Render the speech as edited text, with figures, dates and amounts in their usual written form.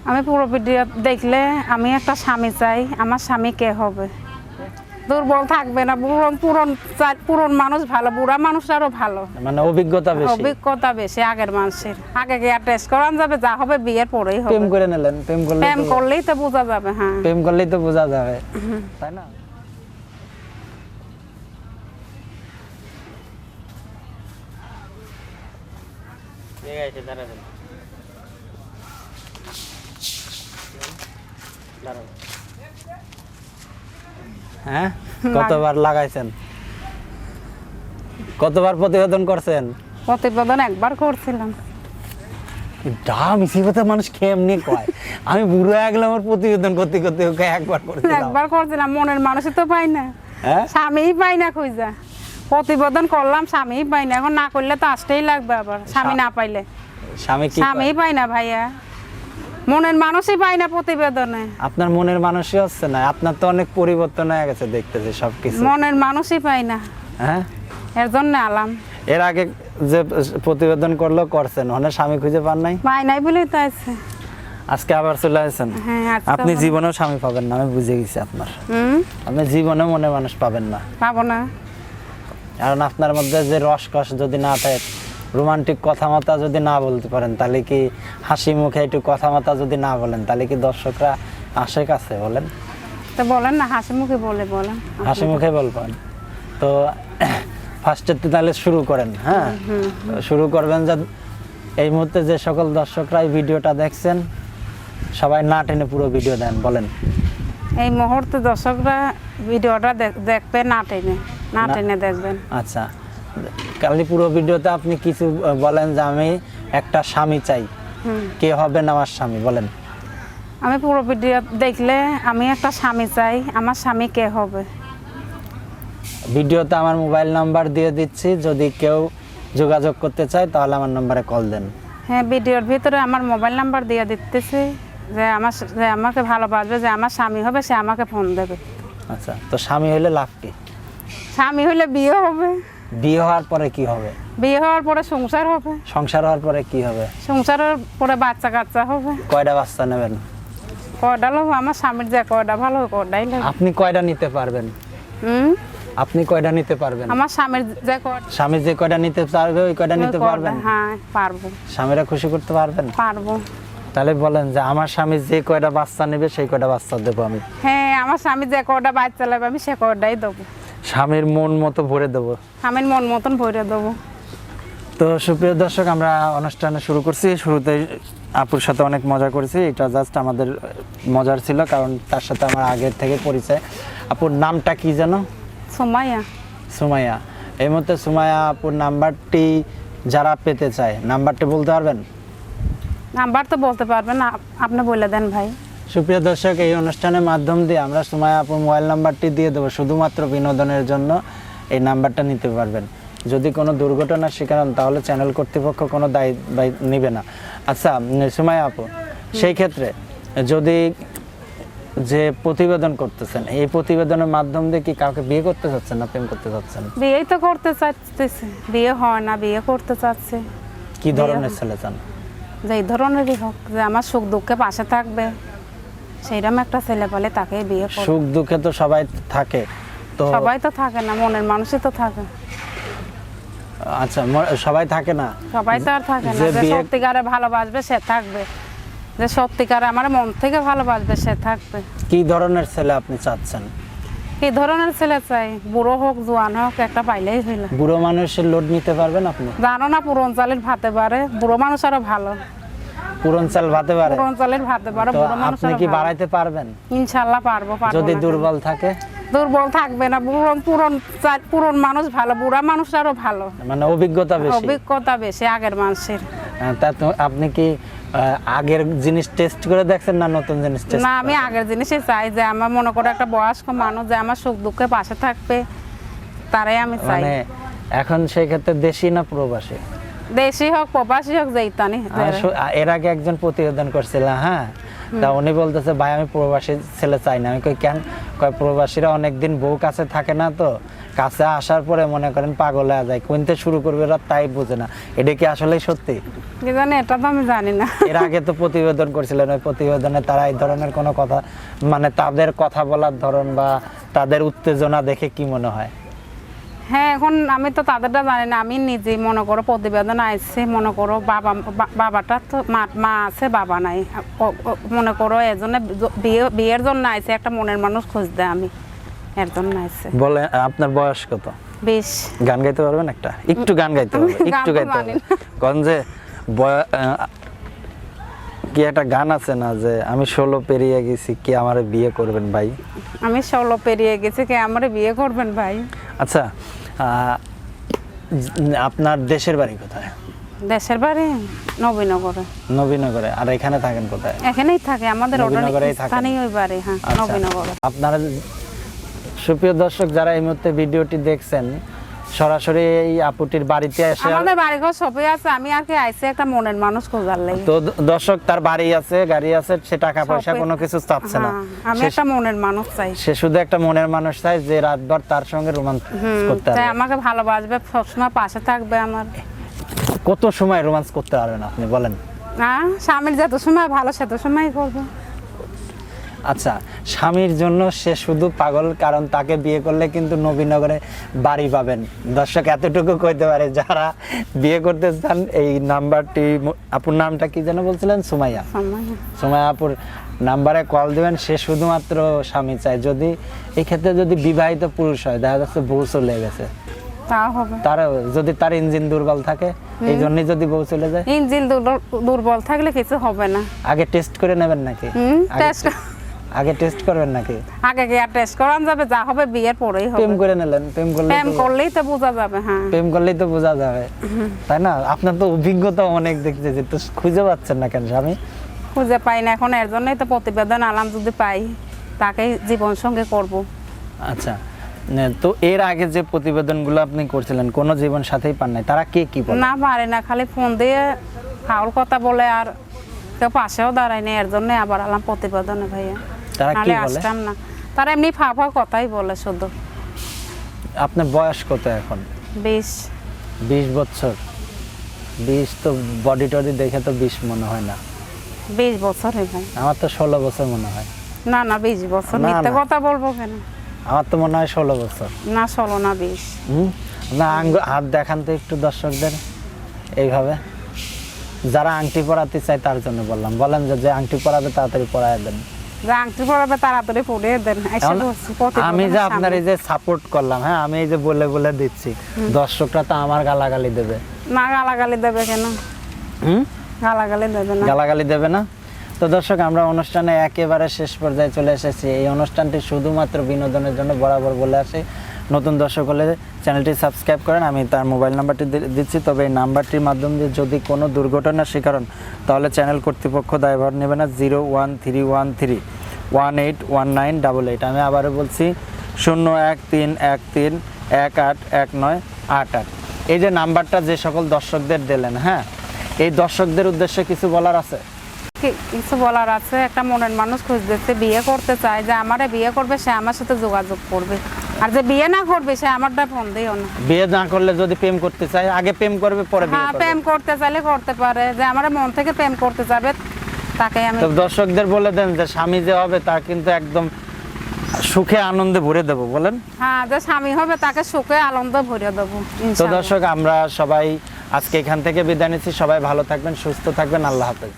আমি পুরো ভিডিও দেখলে আমি একটা স্বামী চাই। আমার স্বামী কে হবে? দুর্বল থাকবে না, পুরন মানুষ ভালো, বুড়া মানুষ আরো ভালো, মানে অভিজ্ঞতা বেশি আগের মানুষের। আগে গিয়ে টেস্ট করান যাবে, যা হবে বিয়ের পরেই হবে। প্রেম করে নিলেন, প্রেম করলেই তো বোঝা যাবে। হ্যাঁ, প্রেম করলেই তো বোঝা যাবে, তাই না? হ্যাঁ, কতবার লাগাইছেন, কতবার প্রতিবেদন করছেন? প্রতিবেদন একবার করছিলাম। মানুষ কেমনি কয় আমি বুড়ো হয়ে গেলাম, আমার প্রতিবেদন করতে করতে একবার করছিলাম। মনের মানুষই তো পাই না, স্বামীই পাই না খুঁজা। প্রতিবেদন করলাম, স্বামীই পাই না। এখন না করলে তো আসতেই লাগবে আবার, স্বামী না পাইলে। স্বামীই পাই না ভাইয়া, মনের মানুষই পাই না প্রতিবেদনে। আপনার মনের মানুষই হচ্ছে না, আপনার তো অনেক পরিবর্তন হয়ে গেছে দেখতেছি সবকিছু। মনের মানুষই পাই না, হ্যাঁ, এর জন্য আলাম। এর আগে যে প্রতিবেদন করলো করছেন, ওখানে স্বামী খুঁজে পান নাই? পাই নাই বলেই তো আছে। আজকে আবার চলে আসেন। আপনি জীবনেও স্বামী পাবেন না, আমি বুঝে গেছি আপনার। আপনি জীবনে মনের মানুষ পাবেন না, পাবো না। কারণ আপনার মধ্যে যে রসকস যদি না থাকে, রোমান্টিক কথাবার্তা যদি না বলতে পারেন, তাহলে কি হাসি মুখে একটু কথাবার্তা যদি না বলেন, তাহলে কি দর্শকরা আসে কাছে? বলেন তো, বলেন না, হাসি মুখে বলেন। হাসি মুখে বলবেন তো। ফার্স্টে তাহলে শুরু করেন। হ্যাঁ, শুরু করবেন যে এই মুহূর্তে যে সকল দর্শকরা এই ভিডিওটা দেখছেন, সবাই না টেনে পুরো ভিডিও দেন। বলেন, এই মুহূর্তে দর্শকরা ভিডিওটা দেখবে, না টেনে দেখবেন। আচ্ছা, কালি পুরো ভিডিওতে আপনি কিছু বলেন যে আমি একটা স্বামী চাই, কে হবেন আমার স্বামী? বলেন। আমি পুরো ভিডিও দেখলে আমি একটা স্বামী চাই, আমার স্বামী কে হবে? ভিডিওতে আমার মোবাইল নাম্বার দিয়ে দিচ্ছি, যদি কেউ যোগাযোগ করতে চায় তাহলে আমার নম্বরে কল দেন। হ্যাঁ, ভিডিওর ভিতরে আমার মোবাইল নাম্বার দিয়ে দিতেছি, যে আমাকে ভালোবাসবে, যে আমার স্বামী হবে, সে আমাকে ফোন দেবে। আচ্ছা, তো স্বামী হলে লাভ কি? স্বামী হলে বিয়ে হবে। বিয়ে হওয়ার পরে কি হবে? বিয়ে হওয়ার পরে সংসার হবে। সংসার হওয়ার পরে কি হবে? সংসারের পরে বাচ্চা কাচ্চা হবে। কয়টা বাচ্চা নেবেন? কয়টা লোক? আমার স্বামীর যে কয়টা ভালো, কয়টাই লাগে। আপনি কয়টা নিতে পারবেন? আপনি কয়টা নিতে পারবেন? আমার স্বামীর যে কয়টা নিতে পারবে, ওই কয়টা নিতে পারবেন? হ্যাঁ, পারবো। স্বামীরা খুশি করতে পারবেন? পারবো। তাহলে বলেন যে আমার স্বামী যে কয়টা বাচ্চা নেবে, সেই কয়টা বাচ্চা দেবো আমি। হ্যাঁ, আমার স্বামী যে কয়টা বাচ্চা নেবে, আমি সে কয়টাই দেবো। স্বামীর মন মতো ভরে দেবো। স্বামীর মন মতন ভরে দেবো। তো সুপ্রিয় দর্শক, আমরা অনুষ্ঠানে শুরু করছি। শুরুতে আপুর সাথে অনেক মজা করেছি, এটা জাস্ট আমাদের মজার ছিল, কারণ তার সাথে আমার আগের থেকে পরিচয়। আপুর নামটা কি যেন? সুমাইয়া। এই মুহূর্তে সুমাইয়া আপুর নাম্বারটি যারা পেতে চায়, নাম্বারটি বলতে পারবেন? নাম্বার তো বলতে পারবেন না, আপনি বলে দেন ভাই। সুপ্রিয় দর্শক, এই অনুষ্ঠানের মাধ্যম দিয়ে আমরা সুমাইয়া আপুর মোবাইল নাম্বারটি দিয়ে দেবো, শুধুমাত্র বিনোদনের জন্য এই নাম্বারটা নিতে পারবেন। যদি কোনো দুর্ঘটনার শিকার হন, তাহলে চ্যানেল কর্তৃপক্ষ কোনো দায়ী নেবে না। আচ্ছা সুমাইয়া আপু, সেই ক্ষেত্রে যদি যে প্রতিবেদন করতেছেন, এই প্রতিবেদনের মাধ্যম দিয়ে কি কাউকে বিয়ে করতে চাচ্ছেন না প্রেম করতে চাচ্ছেন? বিয়েই তো করতে চাচ্ছি, বিয়ে হয় না, বিয়ে করতে চাচ্ছে। কি ধরনের ছেলে চান? যে এই ধরনেরই হোক, যে আমার সুখ দুঃখে পাশে থাকবে, সেইরকম একটা ছেলে পেলে তাকে বিয়ে করব। সুখ দুঃখে তো সবাই থাকে, তো সবাই তো থাকে না, মনের মানুষই তো থাকে। আচ্ছা, সবাই থাকে না, সবাই তো আর থাকে না। যে সত্যিকারে ভালোবাসবে সে থাকবে, যে সত্যিকারে আমার মন থেকে ভালোবাসবে সে থাকবে। কি ধরনের ছেলে আপনি চাচ্ছেন? কি ধরনের ছেলে চাই? বুড়ো হোক, জোয়ান হোক, একটা পাইলেই হইল। বুড়ো মানুষের লোড নিতে পারবেন আপনি? জানো না, পুরন চালের ভাতে পারে, বুড়ো মানুষ আরো ভালো। পুরন চাল ভাতে পারে? পুরন চালের ভাতে পারে, বুড়ো মানুষ আপনি কি বাড়াইতে পারবেন? ইনশাআল্লাহ পারবো। যদি দুর্বল থাকে? দুর্বল থাকবে না, পুরন মানুষ ভালো, বুড়া মানুষ আরো ভালো। মানে অভিজ্ঞতা বেশি আগের মানুষের। তা তো আপনি কি আগের জিনিস টেস্ট করে দেখছেন না নতুন জিনিস টেস্ট? না, আমি আগের জিনিসই চাই, যে আমার মনে করে একটা বয়স্ক মানুষ যে আমার সুখ দুঃখে পাশে থাকবে, তারাই আমি চাই। মানে এখন সেই ক্ষেত্রে দেশি না প্রবাসী? দেশি হোক, প্রবাসী হোক, যেইতানি। এর আগে একজন প্রতিবেদন করছিলাম, হ্যাঁ, তা উনি বলতেছে ভাই আমি প্রবাসী ছেলে চাই না। আমি কই কেন? কয় প্রবাসীরা অনেকদিন বউ কাছে থাকে না, তো কাছে আসার পরে মনে করেন পাগল হয়ে যায়, কোনতে শুরু করবে ওরা তাই বোঝে না। এটা কি আসলেই সত্যি? কি জানি, এটা তো আমি জানি না। এর আগে তো প্রতিবেদন করছিলেন, ওই প্রতিবেদনে তারা এই ধরনের কোনো কথা, মানে তাদের কথা বলার ধরন বা তাদের উত্তেজনা দেখে কি মনে হয়? হ্যাঁ, এখন আমি তো তাদেরটা জানি না, আমি নিজেই মনে করো প্রতিবেদন আসছে, মনে করো বাবাটা তো মা আছে, বাবা নাই, মনে করো এর জন্য বিয়ের জন্য আইছে, একটা মনের মানুষ খুঁজতে আমি এর জন্য আইছে। বলে আপনার বয়স কত? 20। গান গাইতে পারবেন? একটা একটু গান গাইতে হবে, একটু গাইতে হবে। কোন যে কি একটা গান আছে না যে আমি 16 পেরিয়ে গেছি, কি আমারে বিয়ে করবেন ভাই? আমি 16 পেরিয়ে গেছি, কি আমারে বিয়ে করবেন ভাই? আচ্ছা, আপনার দেশের বাড়ি কোথায়? দেশের বাড়ি নবীনগরে। নবীনগরে। আর এখানে থাকেন কোথায়? এখানেই থাকে, আমাদের নবীনগরেই থাকেন। স্থানীয় ওই বাড়ি। হ্যাঁ, আচ্ছা। নবীনগরে। আপনারা সুপ্রিয় দর্শক যারা এই মুহূর্তে ভিডিওটি দেখছেন, সরাসরি এই আপুটির বাড়িতে এসে, আমাদের বাড়ি ঘর সবই আছে, আমি আর কি আইছি একটা মনের মানুষ খোঁজার লাগি। তো দর্শক তার বাড়ি আছে, গাড়ি আছে, সে টাকা পয়সা কোনো কিছু চাচ্ছে না। আমি একটা মনের মানুষ চাই। সে শুধু একটা মনের মানুষ চাই যে রাতভর তার সঙ্গে রোমান্স করতে তাই পারবে। আমাকে ভালোবাসবে, সবসময় পাশে থাকবে আমার। কত সময় রোমান্স করতে পারবেন আপনি বলেন? স্বামীর যত সময় ভালো সেত সময় করবো। আচ্ছা, স্বামীর জন্য সে শুধু পাগল, কারণ তাকে বিয়ে করলে কিন্তু নবীনগরে বাড়ি পাবেন। দর্শক এতটুকু কইতে পারে, যারা বিয়ে করতে চান এই নাম্বারটি, আপুর নামটা কি যেন বলছিলেন? সুমাইয়া। সুমাইয়া আপুর নাম্বারে কল দিবেন। সে শুধুমাত্র স্বামী চায়। যদি এই ক্ষেত্রে যদি বিবাহিত পুরুষ হয়, দেখা যাচ্ছে বউ চলে গেছে, তা হবে। তার যদি তার ইঞ্জিন দুর্বল থাকে, এই জন্যই যদি বউ চলে যায়। ইঞ্জিন দুর্বল থাকলে কিছু হবে না। আগে টেস্ট করে নেবেন নাকি? আগে টেস্ট করবেন নাকি? আগে কি আর টেস্ট করান যাবে? যা হবে বিয়ের পরেই হবে। প্রেম করে নিলেন, প্রেম করলেই তো বোঝা যাবে। হ্যাঁ, প্রেম করলেই তো বোঝা যাবে, তাই না? আপনার তো অভিজ্ঞতা অনেক দেখতেছি, তো খুঁজে পাচ্ছেন না কেন স্বামী? খুঁজে পাই না এখন, এর জন্যই তো প্রতিবেদন আলাম, যদি পাই তাকেই জীবন সঙ্গে করব। আচ্ছা, তো এর আগে যে প্রতিবেদনগুলো আপনি করছিলেন, কোনো জীবন সাথেই পান নাই? তারা কে কি বলে? না, পারে না, খালি ফোন দিয়ে ফাউল কথা বলে, আর কেউ পাশেও দাঁড়ায় না। এর জন্য আবার আলাম প্রতিবেদনে ভাইয়া। তারা কি বলে? আসতাম না। তারা এমনি ফাফা কথাই বলে শুধু। আপনার বয়স কত এখন? 20 বছর। 20 তো বডি টডি দেখে তো 20 মনে হয় না। 20 বছর ভাই। আমার তো 16 বছর মনে হয়। না, 20 বছর। না, মিথ্যে না। কথা বলবো কেন? আমার তো মনে হয় 16 বছর। না, 16 না 20। না, হাত দেখান তো একটু দর্শকদের এইভাবে। যারা আংটি পরাতে চায় তার জন্য বললাম। বলেন যে আংটি পরাবে তাড়াতাড়ি পরায় দেন। যে আংটি পরাবে তাড়াতাড়ি পরিয়ে দেন। আমি যে আপনার এই যে সাপোর্ট করলাম, হ্যাঁ, আমি এই যে বলে বলে দিচ্ছি, দর্শকরা তো আমার গালাগালি দেবে না। গালাগালি দেবে কেন? গালাগালি দেবে না। গালাগালি দেবে না? তো দর্শক, আমরা অনুষ্ঠানে একেবারে শেষ পর্যায়ে চলে এসেছি। এই অনুষ্ঠানটি শুধুমাত্র বিনোদনের জন্য বরাবর বলে আসি, নতুন দর্শক হলে চ্যানেলটি সাবস্ক্রাইব করেন। আমি তার মোবাইল নাম্বারটি দিচ্ছি, তবে এই নাম্বারটির মাধ্যমে যদি কোনো দুর্ঘটনার শিকার হন, তাহলে চ্যানেল কর্তৃপক্ষ দায়ভার নেবে না। 01313181988। আমি আবারও বলছি, 01313181988। এই যে নাম্বারটা যে সকল দর্শকদের দিলেন, হ্যাঁ, এই দর্শকদের উদ্দেশ্যে কিছু বলার আছে? কিছু বলার আছে। একটা মনের মানুষ খুঁজতেছে, বিয়ে করতে চায়, যে আমারে বিয়ে করবে সে আমার সাথে যোগাযোগ করবে, আর যে বিয়ে না করবে সে আমারটা ফোন দিও না। বিয়ে না করলে যদি প্রেম করতে চায়, আগে প্রেম করবে পরে বিয়ে করবে। প্রেম করতে চাইলে করতে পারে, যে আমার মন থেকে প্রেম করতে যাবে তাকে আমি। তো দর্শকদের বলে দেন যে স্বামী যে হবে তা কিন্তু একদম সুখে আনন্দে ভরে দেব, বলেন। হ্যাঁ, যে স্বামী হবে তাকে সুখে আনন্দ ভরে দেবো তো ইনশাআল্লাহ। দর্শক, আমরা সবাই আজকে এখান থেকে বিদায় নিচ্ছি। সবাই ভালো থাকবেন, সুস্থ থাকবেন। আল্লাহ হাফেজ।